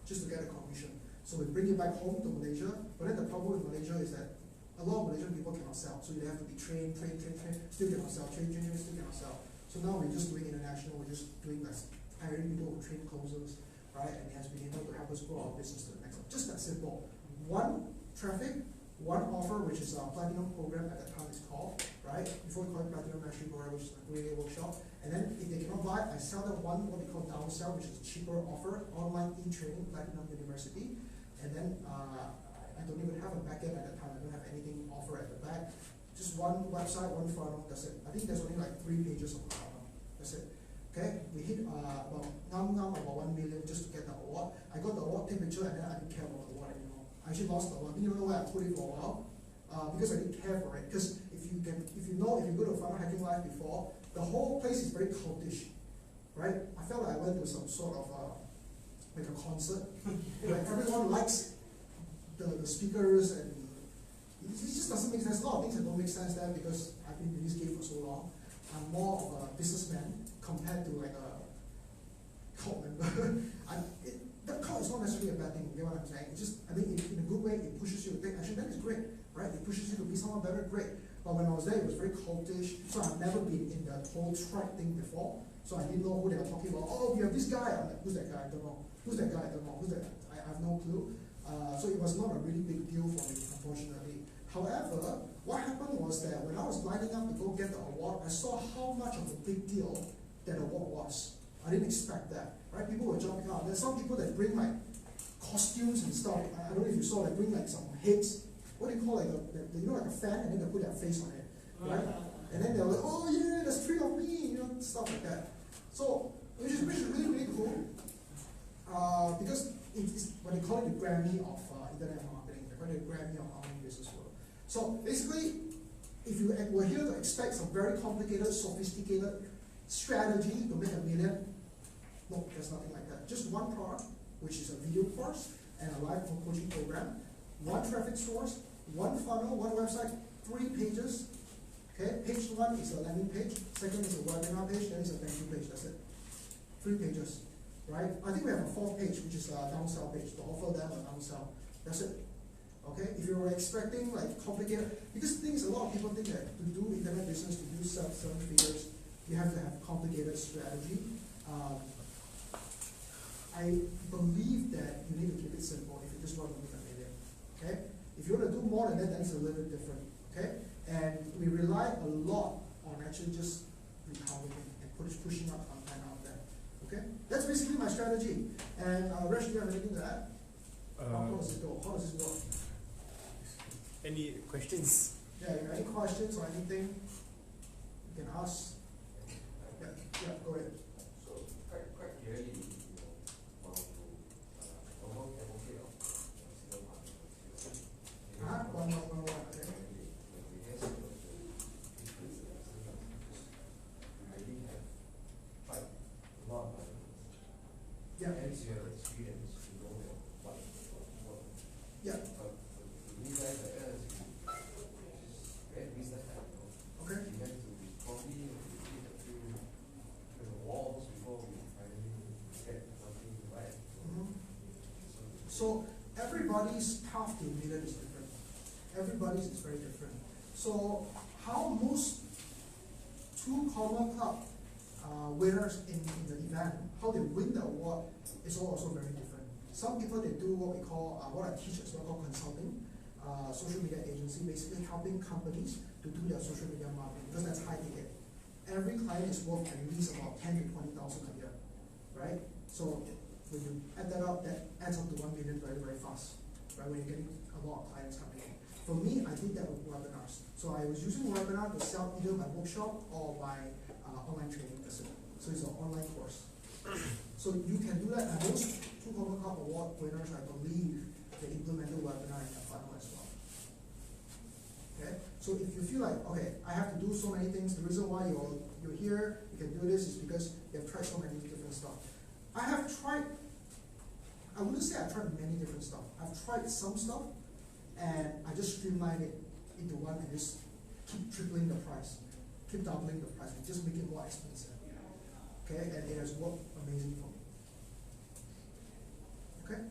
just to get a commission. So we bring it back home to Malaysia, but then the problem with Malaysia is that a lot of Malaysian people cannot sell, so they have to be trained, still cannot sell, train, still cannot sell. So now we're just doing international, we're just doing like hiring people who train closers, right? And it has been able to help us grow our business to the next level. Just that simple. One traffic, one offer, which is our platinum program at that time it's called, right? Before we call it platinum mastery program, which is a radio workshop. And then if they cannot buy, I sell them one what we call downsell, which is a cheaper offer, online e-training, Platinum University. And then I don't even have a backend at that time. I don't have anything offer at the back. Just one website, one funnel, that's it. I think there's only like 3 pages of funnel. That's it. Okay, we hit about 1 million just to get the award. I got the award, take picture, and then I didn't care about the award anymore. I actually lost the award. Didn't even know where I put it for a while because I didn't care for it. Because if you go to Funnel Hacking Live before, the whole place is very cultish, right? I felt like I went to some sort of like a concert. Like everyone likes the speakers, and it just doesn't make sense. A lot of things that don't make sense there because I've been in this game for so long. I'm more of a businessman compared to like a cult member. That cult is not necessarily a bad thing, you get what I'm saying? It's just, I mean, in a good way, it pushes you to take action, that is great, right? It pushes you to be someone better, great. But when I was there, it was very cultish, so I've never been in the whole tribe thing before, so I didn't know who they were talking about. Oh, we have this guy, I'm like, who's that guy? I don't know. Who's that guy? I don't know. Who's that? I have no clue. So it was not a really big deal for me, unfortunately. However, what happened was that when I was lining up to go get the award, I saw how much of a big deal that award was. I didn't expect that, right? People were jumping out. There's some people that bring like costumes and stuff. I don't know if you saw, like bring like some heads. What do you call it? You know, like a fan, and then they put their face on it, right? And then they're like, oh yeah, there's 3 of me, you know, stuff like that. So, which is really, really cool. Because it's what they call it the Grammy of internet marketing. They call it the Grammy of online business world. So basically, if you were here to expect some very complicated, sophisticated strategy to make $1 million, no, there's nothing like that. Just one product, which is a video course and a live coaching program, one traffic source, one funnel, one website, 3 pages. Okay, page 1 is a landing page, second is a webinar page, then is a thank you page. That's it. 3 pages, right? I think we have a 4th page, which is a downsell page to offer them a downsell. That's it. Okay, if you were expecting like complicated, because the thing is, a lot of people think that to do internet business, to do 7 figures, you have to have complicated strategy. I believe that you need to keep it simple if you just want to make a million. Okay, if you want to do more than that, then it's a little bit different. Okay, and we rely a lot on actually just retargeting and pushing up content out there. Okay, that's basically my strategy. And Resh, do you have anything to add? How does it go? How does this work? Any questions? Yeah, you have any questions or anything you can ask? Yeah, go ahead. So quite clearly, want to promote advocate of single partner. One, okay. I think have quite a lot of Yeah. at least you have experience, you know what. Yeah. But these guys like us, just very business type, you know. Okay. We have to probably hit a few walls before we finally get something right. So everybody's path to a million is different. Everybody's is very different. So how most 2 Comma Club winners in the event, how they win the award is also very different. Some people, they do what we call, what I teach as well, called consulting, social media agency, basically helping companies to do their social media marketing, because that's high ticket. Every client is worth at least about 10 to 20,000 a year, right? So when you add that up, that adds up to 1 million very, very fast, right? When you're getting a lot of clients coming in. For me, I did that with webinars. So I was using webinar to sell either my workshop or my online training facility. So it's an online course. So you can do that, and most 2 Comma Club award winners, I believe, they implemented webinar in their funnel as well. Okay? So if you feel like, okay, I have to do so many things, the reason why you're here, you can do this is because you have tried so many different stuff. I have tried, I wouldn't say I've tried many different stuff. I've tried some stuff, and I just streamline it into one and just keep tripling the price, keep doubling the price, and just make it more expensive. Okay, and it has worked amazing for me. Okay?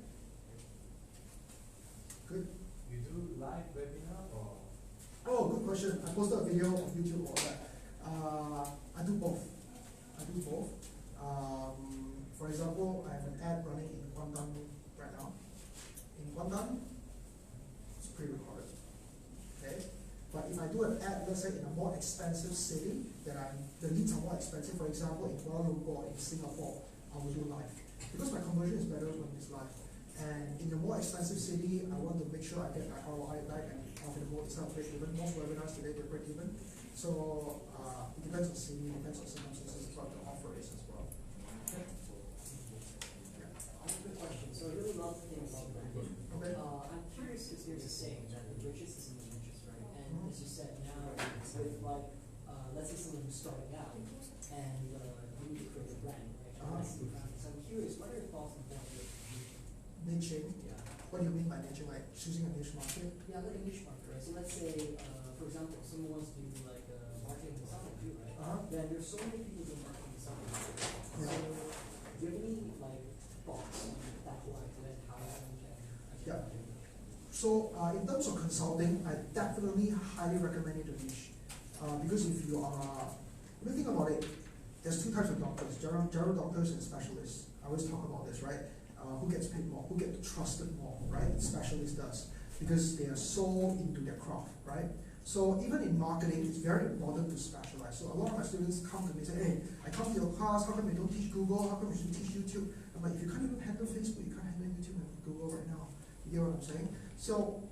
Good. You do live webinar or? Oh, good question. I posted a video on YouTube about that. I do both. For example, I have an ad running in Guangdong right now. In Guangdong, it's pre-recorded. Okay? But if I do an ad, let's say in a more expensive city, the leads are more expensive, for example, in Kuala Lumpur, in Singapore, I will do live. Because my conversion is better when it's live. And in a more expensive city, I want to make sure I get my ROI back and profitable. It's not break even. Most webinars today, they break even. So it depends on city, it depends on circumstances, what the offer is as well. Okay? Yeah. I have a question. So I really love the thing about branding. Okay. I'm curious because there's a saying that the richest is in the richest, right? And as you said, now with like, let's say someone who's starting out and you need to create a brand, right? So I'm curious, what are your thoughts on that? Niching. Yeah. What do you mean by niching? Like choosing a niche market? Yeah, like a niche market, right? So let's say, for example, someone wants to do like marketing consulting too, right? Then there's so many people doing marketing consulting. Yeah. So do you have any like thoughts on that whole idea and how that can Yeah. So in terms of consulting, I definitely highly recommend you to niche. Because if you are, when you think about it, there's 2 types of doctors, general doctors and specialists. I always talk about this, right? Who gets paid more, who gets trusted more, right? Specialist does, because they are so into their craft, right? So even in marketing, it's very important to specialize. So a lot of my students come to me and say, hey, I come to your class, how come you don't teach Google, how come you should teach YouTube? I'm like, if you can't even handle Facebook, you can't handle YouTube and Google right now. You get what I'm saying? So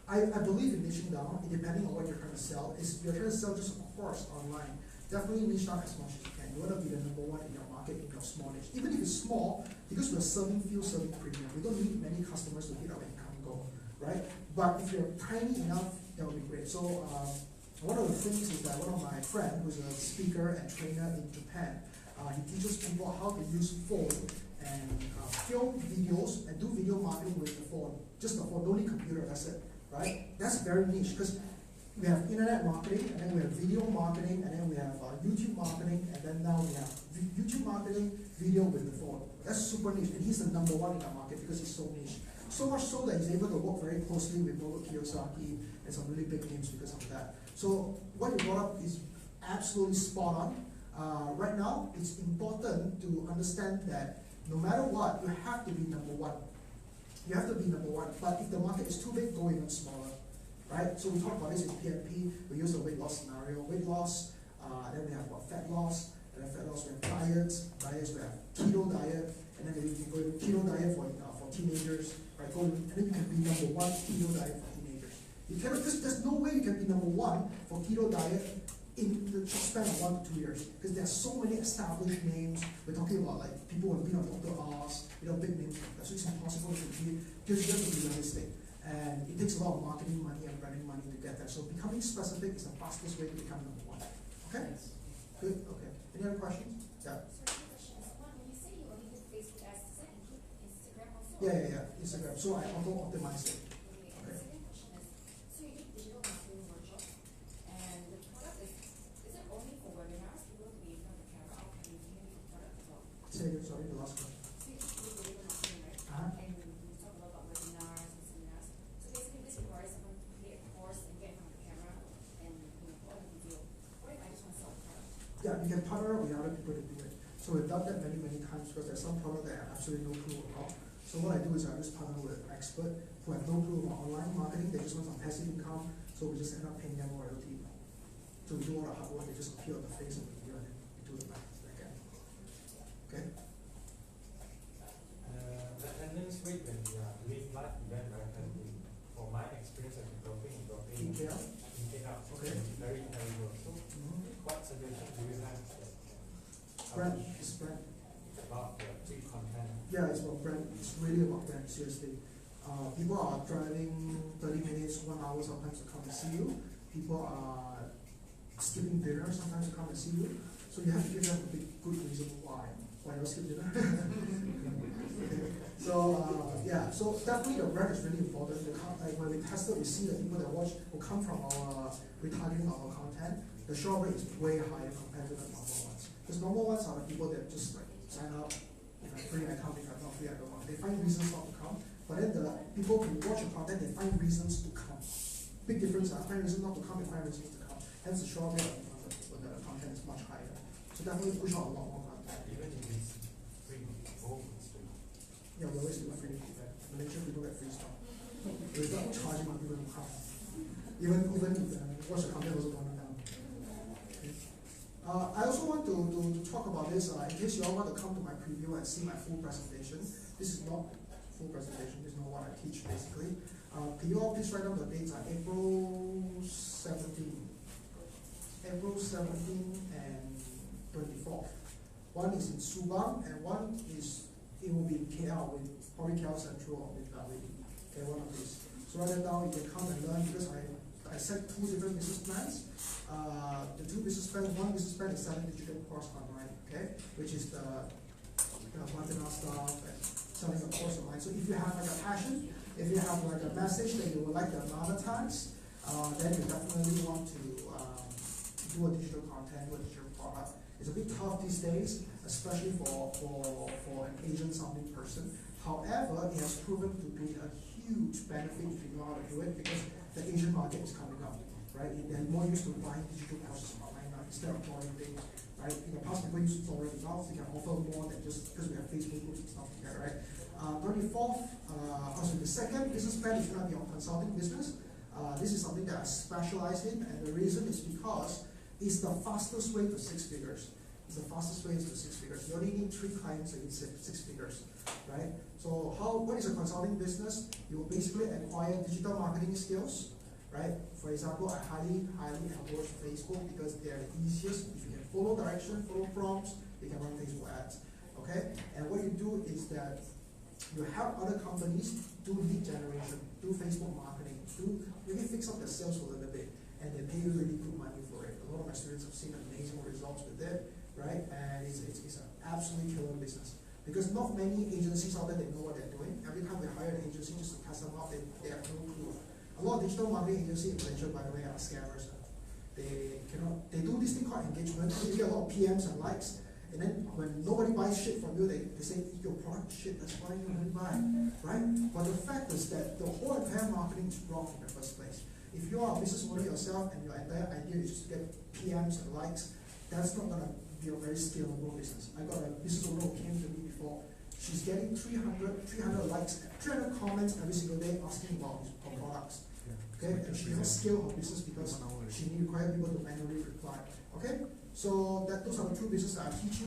I believe in niching down, depending on what you're trying to sell. If you're trying to sell just a course online, definitely niche down as much as you can. You want to be the number 1 in your market, in your small niche. Even if it's small, because we're serving premium. We don't need many customers to hit our income goal, right? But if you're tiny enough, that would be great. So one of the things is that one of my friends, who's a speaker and trainer in Japan, he teaches people how to use phone and film videos and do video marketing with the phone. Just the phone, no need computer, that's it, right? That's very niche, because we have internet marketing, and then we have video marketing, and then we have YouTube marketing, and then now we have YouTube marketing, video with the phone. That's super niche, and he's the number one in the market because he's so niche. So much so that he's able to work very closely with Robert Kiyosaki and some really big names because of that. So what you brought up is absolutely spot on. Right now, it's important to understand that no matter what, you have to be number one. You have to be number one. But if the market is too big, go even smaller. Right? So we talk about this in PMP. We use the weight loss scenario. Weight loss, then we have fat loss, and then fat loss we have diets. Diets we have keto diet, and then maybe we can go to keto diet for teenagers. Right? And then you can be number one keto diet for teenagers. You cannot. There's no way you can be number one for keto diet in the short span of 1 to 2 years, because there are so many established names. We're talking about like people who have been on Dr. Oz, big names like that. So it's impossible to compete because you have to be realistic. And it takes a lot of marketing money and branding money to get there. So becoming specific is the fastest way to become number one. Okay? Good? Okay. Any other questions? Yeah. So two questions. One, when you say you only do Facebook ads, does that include Instagram also? Yeah. Instagram. So I auto-optimize it. Okay. And the second question is, so you do digital marketing workshop, and the product is it only for webinars, people to be in front of the camera, or can you use the product as well? Say again, sorry, the last question. So you do digital marketing, right? Uh-huh. And you talk a lot about webinars and seminars. So basically this requires someone to create a course and get in front of the camera and put on a video. What if I just want to sell a product? Yeah, you can partner up with other people to do it. So we've done that many times because there's some product that I have absolutely no clue about. So what I do is I just partner with an expert who have no clue about online marketing. They just want some passive income. So we just end up paying them royalty. So we do all the hard work. They just appear on the face of the video and then we do the back end. Okay? Attendance rate when we are doing live event, right? And for my experience as a dropping In KL? in KL, Okay. it's very terrible. So what suggestion do you have? Brand. It's brand. About the free content. Yeah, it's about brand. It's really about brand, seriously. People are driving 30 minutes, 1 hour sometimes to come and see you. People are skipping dinner sometimes to come and see you. So you have to give them a big, good reason why you skip dinner. So definitely the brand is really important. Like when we tested, we see that people that watch will come from our retargeting of our content. The show rate is way higher compared to the normal ones. Because normal ones are the people that just like sign up, if I'm free I come, if I'm not free I don't want. They find reasons not to come. But then the people who watch your content, they find reasons to come. Big difference, find reasons not to come, they find reasons to come. Hence the show rate of the content is much higher. So definitely push out a lot more content. Even if it's free, it's free. Yeah, we always do free feedback. Malaysia people get free stuff. We're not charging on people to come. Even if watch the content also going down. Okay. I also want to talk about this in case you all want to come to my preview and see my full presentation. This is not full presentation, this is not what I teach basically. Can you all please write down the dates on April 17. April 17 and 24th. One is in Subang and one is, it will be in KL, with probably KL Central or with okay, one of these. So write that down, you can come and learn because I set 2 different business plans. The 2 business plans, one business plan is selling digital course online, okay, which is the webinar stuff and selling a course online. So if you have like a passion, if you have like a message that you would like to monetize, then you definitely want to do a digital content, do a digital product. It's a bit tough these days, especially for an Asian sounding person. However, it has proven to be a huge benefit if you know how to do it because the Asian market is coming up, right? They're more used to buying digital courses online now instead of boring things, right? In the past, people used to boring now, so they can offer more than just because we have Facebook groups and stuff together, right? 24th, also the second business plan is going to be on consulting business. This is something that I specialize in, and the reason is because it's the fastest way to 6 figures. It's the fastest way to 6 figures. You only need 3 clients to hit 6 figures, right? So what is a consulting business? You will basically acquire digital marketing skills, right? For example, I highly endorse Facebook because they are the easiest. If you can follow direction, follow prompts, you can run Facebook ads, okay? And what you do is that you help other companies do lead generation, do Facebook marketing, really fix up their sales a little bit, and they pay you really good money for it. A lot of my students have seen amazing results with it, right? And it's an absolutely killer business. Because not many agencies out there that know what they're doing. Every time we hire an agency just to test them out, they have no clue. A lot of digital marketing agencies in Malaysia, by the way, are scammers. They do this thing called engagement. They get a lot of PMs and likes, and then when nobody buys shit from you, they say your product is shit, that's why you don't buy, right? But the fact is that the whole entire marketing is wrong in the first place. If you are a business owner yourself and your entire idea is just to get PMs and likes, that's not going to be a very scalable business. I got a business owner who came to me before. She's getting 300 likes, 300 comments every single day asking about her products. Okay, and she cannot scale her business because she requires people to manually reply. Okay, so those are the two businesses that I teach you.